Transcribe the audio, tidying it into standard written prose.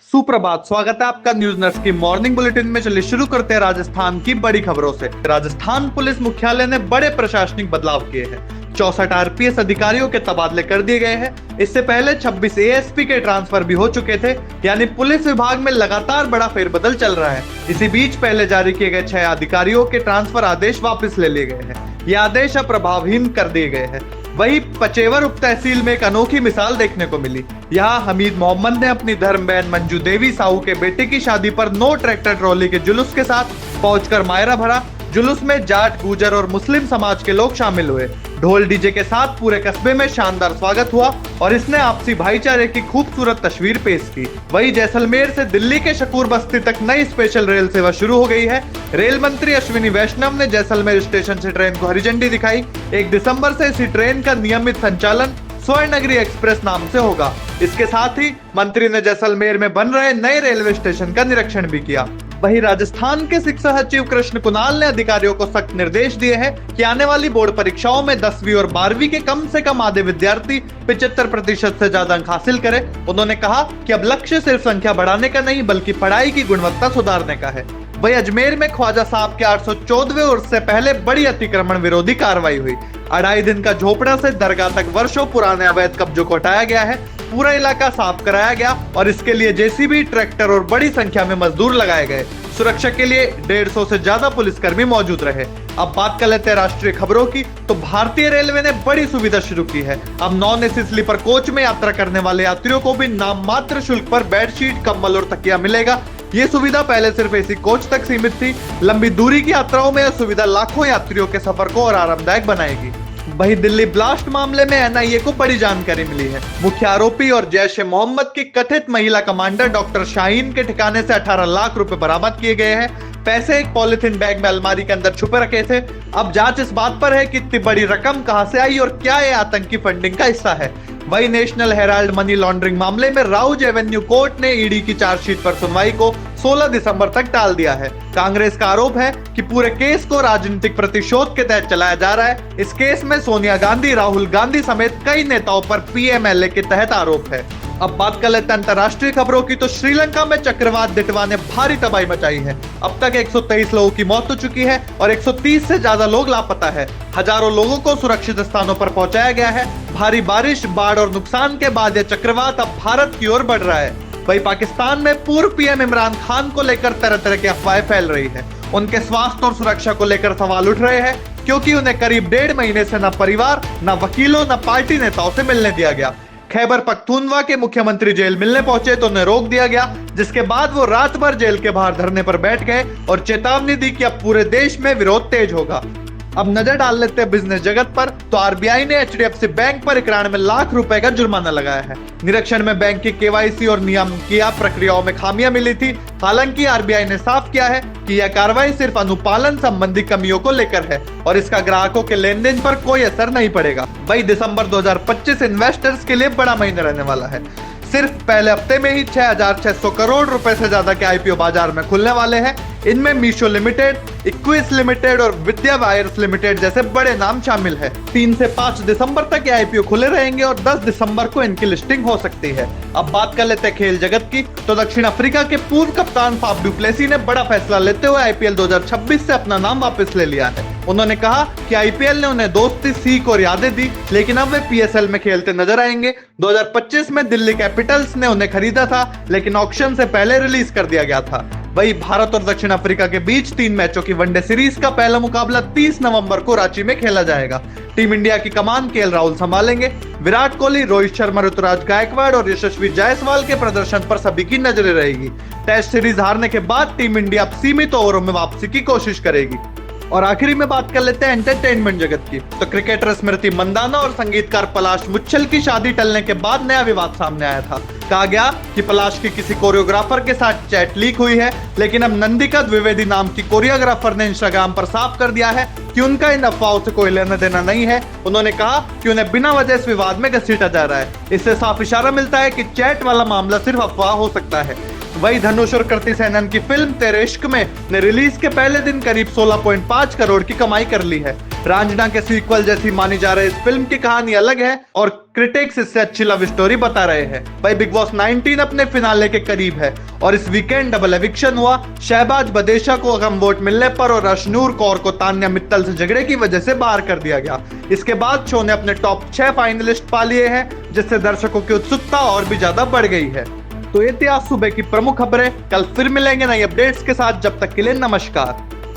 सुप्रभात, स्वागत है आपका न्यूज नर्स की मॉर्निंग बुलेटिन में। चलिए शुरू करते हैं राजस्थान की बड़ी खबरों से। राजस्थान पुलिस मुख्यालय ने बड़े प्रशासनिक बदलाव किए हैं। 64 आरपीएस अधिकारियों के तबादले कर दिए गए हैं। इससे पहले 26 एएसपी के ट्रांसफर भी हो चुके थे, यानी पुलिस विभाग में लगातार बड़ा फेरबदल चल रहा है। इसी बीच पहले जारी किए गए 6 अधिकारियों के ट्रांसफर आदेश वापस ले लिए गए हैं। ये आदेश अब प्रभावहीन कर दिए गए हैं। वही पचेवर उप तहसील में एक अनोखी मिसाल देखने को मिली। यहाँ हमीद मोहम्मद ने अपनी धर्म बहन मंजू देवी साहू के बेटे की शादी पर नो ट्रैक्टर ट्रॉली के जुलूस के साथ पहुंचकर मायरा भरा। जुलूस में जाट, गुजर और मुस्लिम समाज के लोग शामिल हुए। ढोल डीजे के साथ पूरे कस्बे में शानदार स्वागत हुआ और इसने आपसी भाईचारे की खूबसूरत तस्वीर पेश की। वही जैसलमेर से दिल्ली के शकूर बस्ती तक नई स्पेशल रेल सेवा शुरू हो गई है। रेल मंत्री अश्विनी वैष्णव ने जैसलमेर स्टेशन से ट्रेन को हरी झंडी दिखाई। 1 दिसंबर से इसी ट्रेन का नियमित संचालन स्वर्णनगरी एक्सप्रेस नाम से होगा। इसके साथ ही मंत्री ने जैसलमेर में बन रहे नए रेलवे स्टेशन का निरीक्षण भी किया। वहीं राजस्थान के शिक्षा सचिव कृष्ण कुणाल ने अधिकारियों को सख्त निर्देश दिए हैं कि आने वाली बोर्ड परीक्षाओं में 10वीं और 12वीं के कम से कम आधे विद्यार्थी 75% से ज्यादा अंक हासिल करें। उन्होंने कहा कि अब लक्ष्य सिर्फ संख्या बढ़ाने का नहीं बल्कि पढ़ाई की गुणवत्ता सुधारने का है। वही अजमेर में ख्वाजा साहब के 814वें उर्स से पहले बड़ी अतिक्रमण विरोधी कार्रवाई हुई। 2.5 दिन का झोपड़ा से दरगाह तक वर्षों पुराने अवैध कब्जों को हटाया गया है। पूरा इलाका साफ कराया गया और इसके लिए जेसीबी, ट्रैक्टर और बड़ी संख्या में मजदूर लगाए गए। सुरक्षा के लिए 150 से ज्यादा पुलिसकर्मी मौजूद रहे। अब बात कर लेते हैं राष्ट्रीय खबरों की। तो भारतीय रेलवे ने बड़ी सुविधा शुरू की है। अब नॉन एसी स्लीपर कोच में यात्रा करने वाले यात्रियों को भी नाम मात्र शुल्क पर बेडशीट, कंबल और तकिया मिलेगा। ये सुविधा पहले सिर्फ एसी कोच तक सीमित थी। लंबी दूरी की यात्राओं में यह सुविधा लाखों यात्रियों के सफर को और आरामदायक बनाएगी। वहीं दिल्ली ब्लास्ट मामले में एनआईए को बड़ी जानकारी मिली है। मुख्य आरोपी और जैश ए मोहम्मद की कथित महिला कमांडर डॉक्टर शाहीन के ठिकाने से 18 लाख रुपए बरामद किए गए हैं। पैसे एक पॉलिथीन बैग में अलमारी के अंदर छुपे रखे थे। अब जांच इस बात पर है कि इतनी बड़ी रकम कहां से आई और क्या यह आतंकी फंडिंग का हिस्सा है। वही नेशनल हेराल्ड मनी लॉन्ड्रिंग मामले में राउज एवेन्यू कोर्ट ने ईडी की चार्जशीट पर सुनवाई को 16 दिसंबर तक टाल दिया है। कांग्रेस का आरोप है कि पूरे केस को राजनीतिक प्रतिशोध के तहत चलाया जा रहा है। इस केस में सोनिया गांधी, राहुल गांधी समेत कई नेताओं पर पीएमएलए के तहत आरोप है। अब बात कर लेते हैं अंतर्राष्ट्रीय खबरों की। तो श्रीलंका में चक्रवात दितवा ने भारी तबाही मचाई है। अब तक 123 लोगों की मौत हो चुकी है और 130 से ज्यादा लोग लापता है। हजारों लोगों को सुरक्षित स्थानों पर पहुंचाया गया है। भारी बारिश, बाढ़ और नुकसान के बाद यह चक्रवात अब भारत की ओर बढ़ रहा है। वही पाकिस्तान में पूर्व पीएम इमरान खान को लेकर तरह तरह की अफवाहें फैल रही है। उनके स्वास्थ्य और सुरक्षा को लेकर सवाल उठ रहे हैं क्योंकि उन्हें करीब 1.5 महीने से न परिवार, न वकीलों, न पार्टी नेताओं से मिलने दिया गया। खैबर पख्तूनवा के मुख्यमंत्री जेल मिलने पहुंचे तो उन्हें रोक दिया गया, जिसके बाद वो रात भर जेल के बाहर धरने पर बैठ गए और चेतावनी दी कि अब पूरे देश में विरोध तेज होगा। अब नजर डाल लेते हैं बिजनेस जगत पर। तो आरबीआई ने एचडीएफसी बैंक पर 91 लाख रुपए का जुर्माना लगाया है। निरीक्षण में बैंक की केवाईसी और नियामकीय प्रक्रियाओं में खामियां मिली थी। हालांकि आरबीआई ने साफ किया है कि यह कार्रवाई सिर्फ अनुपालन संबंधी कमियों को लेकर है और इसका ग्राहकों के लेन देन पर कोई असर नहीं पड़ेगा। वही दिसंबर 2025 इन्वेस्टर्स के लिए बड़ा महीना रहने वाला है। सिर्फ पहले हफ्ते में ही 6,600 करोड़ रुपए से ज्यादा के आईपीओ बाजार में खुलने वाले हैं। इनमें मीशो लिमिटेड, इक्विस लिमिटेड और विद्या वायर्स लिमिटेड जैसे बड़े नाम शामिल है। 3 से 5 दिसंबर तक ये आईपीओ खुले रहेंगे और 10 दिसंबर को इनकी लिस्टिंग हो सकती है। अब बात कर लेते हैं खेल जगत की। तो दक्षिण अफ्रीका के पूर्व कप्तान फाफ डू प्लेसी ने बड़ा फैसला लेते हुए आईपीएल 2026 से अपना नाम वापस ले लिया है। उन्होंने कहा कि आईपीएल ने उन्हें दोस्ती, सीख और यादें दी, लेकिन अब वे पीएसएल में खेलते नजर आएंगे। 2025 में दिल्ली कैपिटल्स ने उन्हें खरीदा था, लेकिन ऑक्शन से पहले रिलीज कर दिया गया था। वही भारत और दक्षिण अफ्रीका के बीच 3 मैचों की वनडे सीरीज का पहला मुकाबला 30 नवंबर को रांची में खेला जाएगा। टीम इंडिया की कमान केएल राहुल संभालेंगे। विराट कोहली, रोहित शर्मा, ऋतुराज गायकवाड़ और यशस्वी जायसवाल के प्रदर्शन पर सभी की नजरें रहेगी। टेस्ट सीरीज हारने के बाद टीम इंडिया अब सीमित ओवरों में वापसी की कोशिश करेगी। और आखिरी में बात कर लेते हैं एंटरटेनमेंट जगत की। तो क्रिकेटर स्मृति मंदाना और संगीतकार पलाश मुच्छल की शादी टलने के बाद नया विवाद सामने आया था। कहा गया कि पलाश की किसी कोरियोग्राफर के साथ चैट लीक हुई है, लेकिन अब नंदिका द्विवेदी नाम की कोरियोग्राफर ने इंस्टाग्राम पर साफ कर दिया है कि उनका इन अफवाहों से कोई लेना देना नहीं है। उन्होंने कहा कि उन्हें बिना वजह इस विवाद में घसीटा जा रहा है। इससे साफ इशारा मिलता है कि चैट वाला मामला सिर्फ अफवाह हो सकता है। वही धनुष और कृति सेनन की फिल्म तेरे इश्क में ने रिलीज के पहले दिन करीब 16.5 करोड़ की कमाई कर ली है। रांझना के सीक्वल जैसी मानी जा रही इस फिल्म की कहानी अलग है और क्रिटिक्स इससे अच्छी लव स्टोरी बता रहे हैं। भाई बिग बॉस 19 अपने फिनाले के करीब है और इस वीकेंड डबल एविक्शन हुआ। शहबाज बदेशा को कम वोट मिलने पर और अशनूर कौर को तान्या मित्तल से झगड़े की वजह से बाहर कर दिया गया। इसके बाद शो ने अपने टॉप 6 फाइनलिस्ट पा लिए हैं, जिससे दर्शकों की उत्सुकता और भी ज्यादा बढ़ गई है। तो ये थी आज सुबह की प्रमुख खबरें। कल फिर मिलेंगे नई अपडेट्स के साथ, जब तक के लिए नमस्कार।